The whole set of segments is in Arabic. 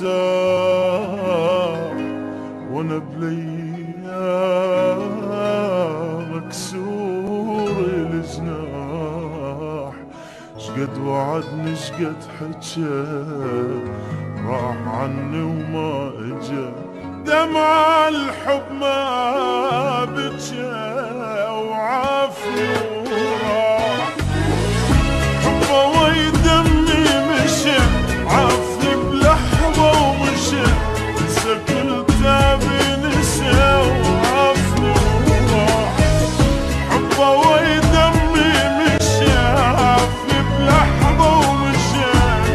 مرتاح وانا بليام مكسور الجناح. شقد وعدني شقد حجى راح عني وما اجا، دمع الحب ما بجى وعافني وراح. حبه ويدمي مشى عافني بلحظة ومشى، نسى كل تعبي نسى وعافني وراح. حبه ويدمي مشى عافني بلحظة ومشى،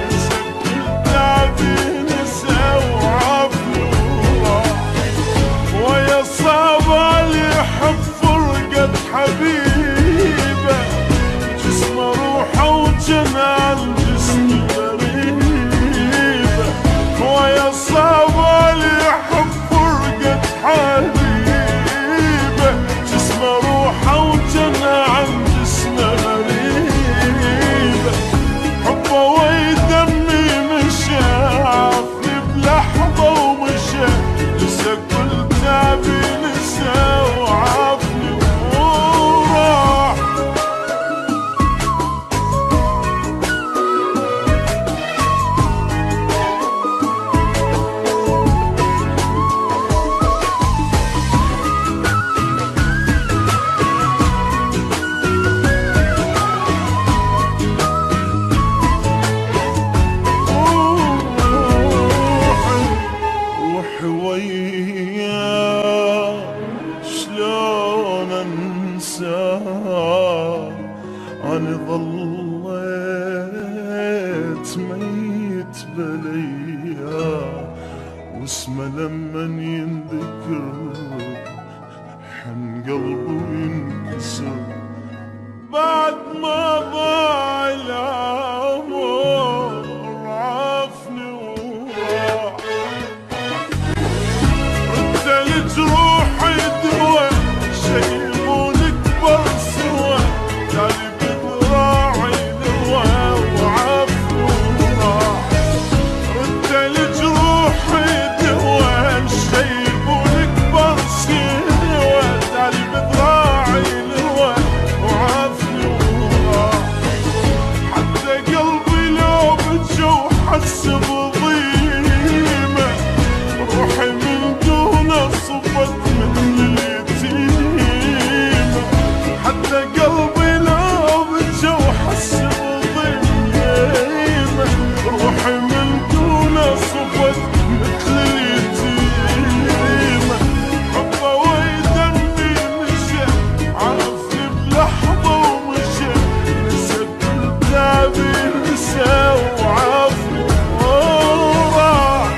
نسى كل تعبي نسى وعافني وراح. ويا صعب علي حب فرقة حبيبه، جسمه روحه وجنى الجسم غريبه. ويا صعب علي حب فرقة حبيبه، جسمه روحه وجنى عن جسم غريبه. حبه ويدمي مشى عافني بلحظة ومشى، نسى كل تعبي نسى وعافني وراح. روحي وياه شلون انساه، أنا ظليت ميت بلياه، واسمه لمن ينذكر حن قلبي وينكسر. بعد ما ضاع العمر عافني وراح. رد لجروحي دوا شيبونك برسوا، جالي بذراعي لوا وعافني وراح. رد لجروحي دوا شيبونك برسوا، جالي بذراعي لوا وعافني وراح. حتى قلبي لو بجو حس بضيمه، روحي من دونه صفت مثل اليتيمه. حتى قلبي لو بجو حس بضيمه، روحي من دونه صفت مثل اليتيمه. حبه ويدمي مشى عافني بلحظة ومشى، نسى كل تعبي نسى وعافني وراح.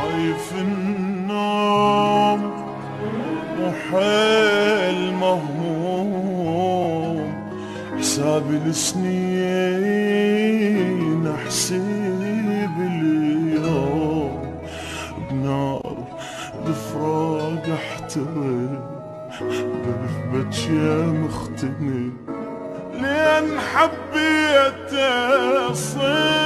عايف النوم وحيل مهموم، حسابي السنين احسب اليوم. بنار بفراق احترق بثبت يا مختني، لين حبيت اصير